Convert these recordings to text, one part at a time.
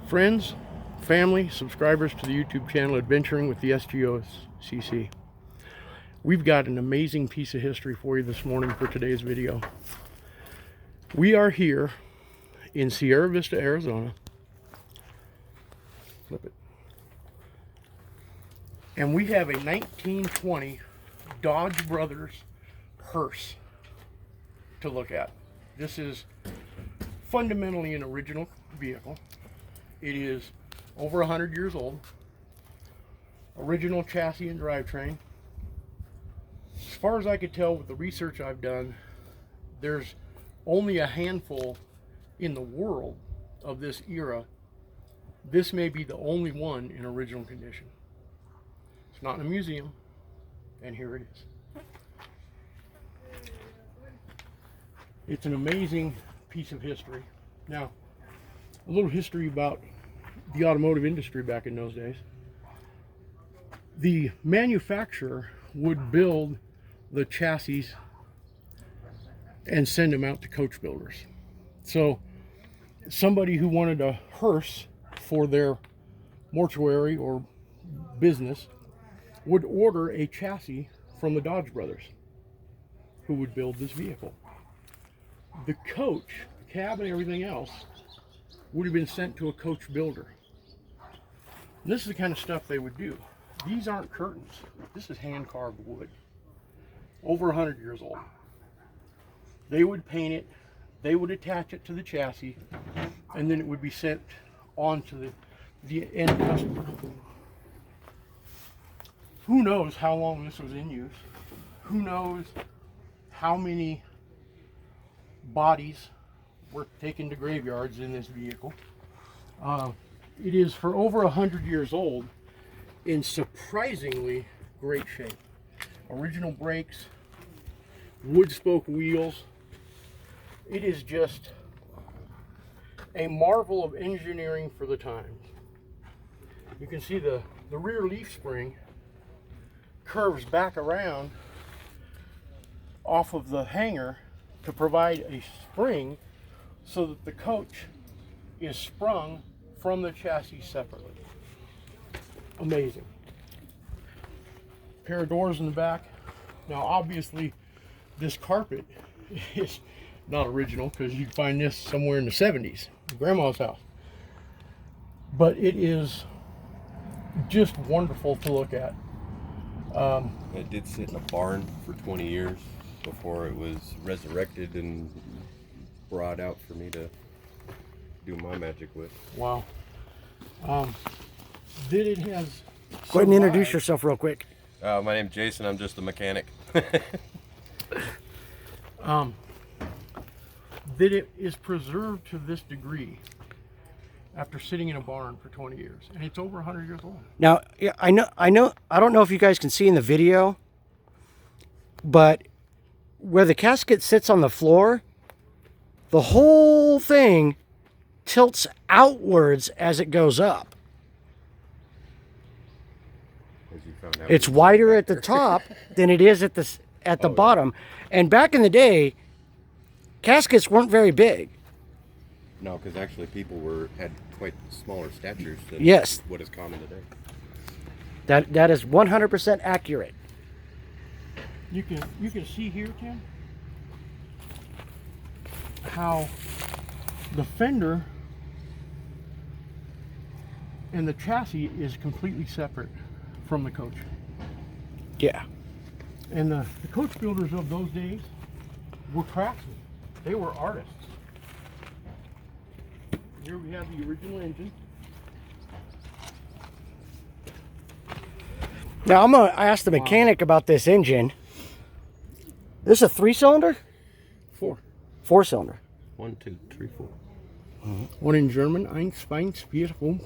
Friends, family, subscribers to the YouTube channel Adventuring with the S.G.O.C.C. We've got an amazing piece of history for you this morning for today's video. We are here in Sierra Vista, Arizona. Flip it. And we have a 1920 Dodge Brothers Hearse to look at. This is fundamentally an original vehicle. It is over 100 years old. Original chassis and drivetrain. As far as I could tell with the research I've done, there's only a handful in the world of this era. This may be the only one in original condition. It's not in a museum, and here it is. It's an amazing piece of history. Now, a little history about the automotive industry back in those days. The manufacturer would build the chassis and send them out to coach builders. So somebody who wanted a hearse for their mortuary or business would order a chassis from the Dodge Brothers, who would build this vehicle. The coach, cab and everything else would have been sent to a coach builder. And this is the kind of stuff they would do. These aren't curtains. This is hand-carved wood. Over 100 years old. They would paint it, they would attach it to the chassis, and then it would be sent on to the end customer. Who knows how long this was in use? Who knows how many bodies were taken to graveyards in this vehicle? It is for over 100 years old in surprisingly great shape. Original brakes, wood spoke wheels. It is just a marvel of engineering for the times. You can see the rear leaf spring curves back around off of the hanger to provide a spring so that the coach is sprung from the chassis separately. Amazing. Pair of doors in the back. Now obviously this carpet is not original because you can find this somewhere in the 70s, grandma's house. But it is just wonderful to look at. It did sit in a barn for 20 years before it was resurrected and brought out for me to do my magic with. Wow. Then it has Go ahead and introduce yourself real quick. My name's Jason. I'm just the mechanic. That it is preserved to this degree after sitting in a barn for 20 years, and it's over 100 years old. Now, yeah, I don't know if you guys can see in the video, but where the casket sits on the floor, the whole thing tilts outwards as it goes up. As you found out, It's wider at the top than it is at the bottom. And back in the day, caskets weren't very big. No, because actually people had quite smaller statures than Yes. what is common today. That is 100% accurate. You can see here, Tim, how the fender and the chassis is completely separate from the coach. Yeah. And the coach builders of those days were craftsmen. They were artists. Here we have the original engine. Now I'm gonna ask the mechanic about this engine. This is a 3-cylinder? 4. 4-cylinder. 1, 2, 3, 4. One in German, eins, feins, vier, fünf.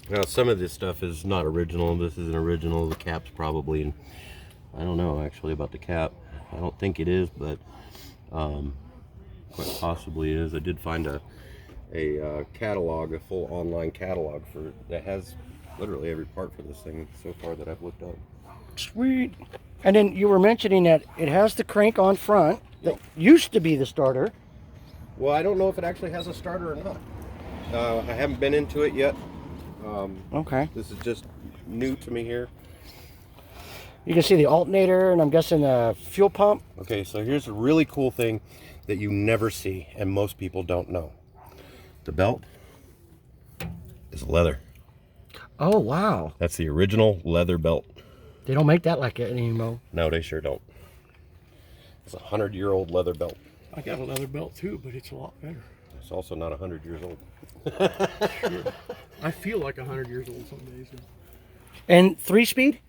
Now some of this stuff is not original. This isn't original. The cap's probably, I don't know actually about the cap. I don't think it is, but quite possibly is. I did find a catalog, a full online catalog that has literally every part for this thing so far that I've looked up. Sweet. And then you were mentioning that it has the crank on front that used to be the starter. Well, I don't know if it actually has a starter or not. I haven't been into it yet. Okay. This is just new to me here. You can see the alternator, and I'm guessing the fuel pump. Okay, so here's a really cool thing that you never see and most people don't know. The belt is leather. Oh, wow. That's the original leather belt. They don't make that like it anymore. No, they sure don't. It's a 100-year-old leather belt. I got a leather belt too, but it's a lot better. It's also not 100 years old. Sure. I feel like 100 years old some days. And 3-speed?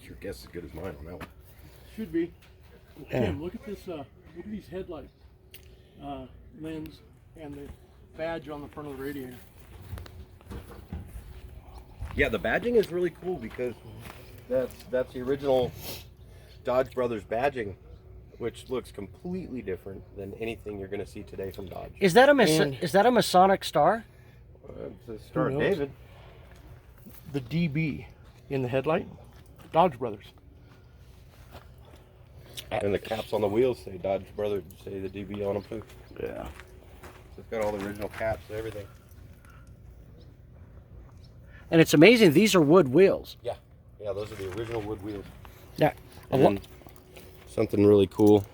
Your guess is as good as mine on that one. Should be. Yeah. Tim, look at this. Look at these headlight lens and the badge on the front of the radiator. Yeah, the badging is really cool because that's the original Dodge Brothers badging, which looks completely different than anything you're going to see today from Dodge. Is that a Masonic star? It's the Star of Who knows? David. The DB in the headlight, Dodge Brothers. And the caps on the wheels say Dodge Brothers, say the DB on them too. Yeah. It's got all the original caps and everything. And it's amazing. These are wood wheels. Yeah, those are the original wood wheels. Yeah. And then something really cool,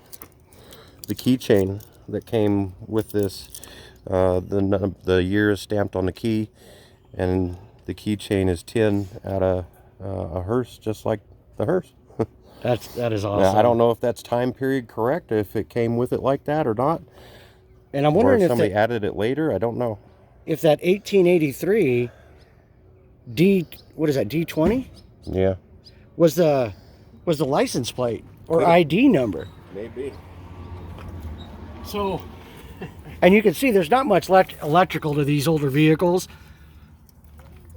the keychain that came with this, the year is stamped on the key, and the keychain is 10 out of a hearse, just like the hearse. That is awesome. Now, I don't know if that's time period correct, if it came with it like that or not. And I'm wondering or if somebody added it later. I don't know. if that 1883 D20 Yeah, was the license plate or Could've. ID number. maybe. So, And you can see there's not much electrical to these older vehicles.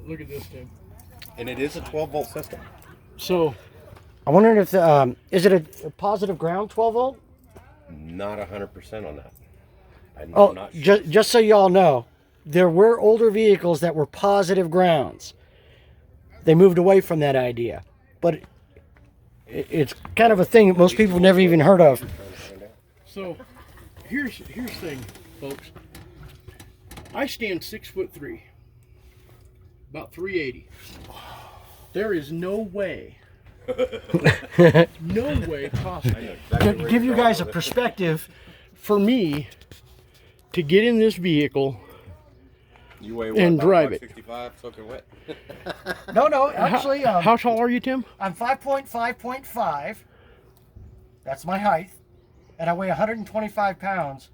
look at this, Tim. And it is a 12-volt system. So, I'm wondering if is it a positive ground 12 volt? Not 100% on that. I'm Oh, not sure. just so y'all know, there were older vehicles that were positive grounds. They moved away from that idea, but it's kind of a thing that most people have never even heard of. so here's the thing, folks. I stand 6'3", about 380. There is no way possible To give you guys a perspective, for me to get in this vehicle. You weigh and about drive it. 65 soaking wet. no, actually, How tall are you, Tim? I'm 5.5.5. That's my height, and I weigh 125 pounds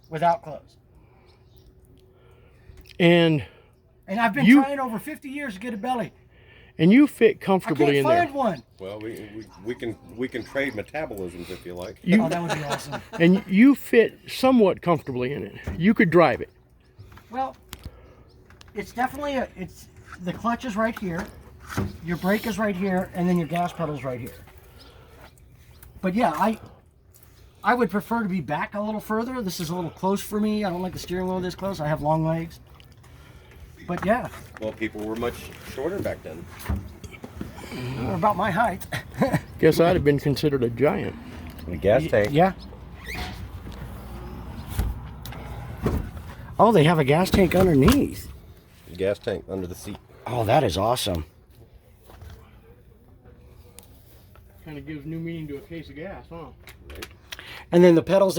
without clothes. And And I've been You- trying over 50 years to get a belly. you fit I comfortably can't in there. find one. Well, we can trade metabolisms if you like. Oh, that would be awesome. And you fit somewhat comfortably in it. You could drive it. Well, it's definitely it's the clutch is right here, your brake is right here, and then your gas pedal's right here. But yeah, I would prefer to be back a little further. This is a little close for me. I don't like the steering wheel this close. I have long legs. But yeah, Well, people were much shorter back then. they're about my height. Guess I'd have been considered a giant. The gas tank. Yeah. Oh, they have a gas tank underneath. The gas tank under the seat. Oh, that is awesome. Kind of gives new meaning to a case of gas, huh? And then the pedals that you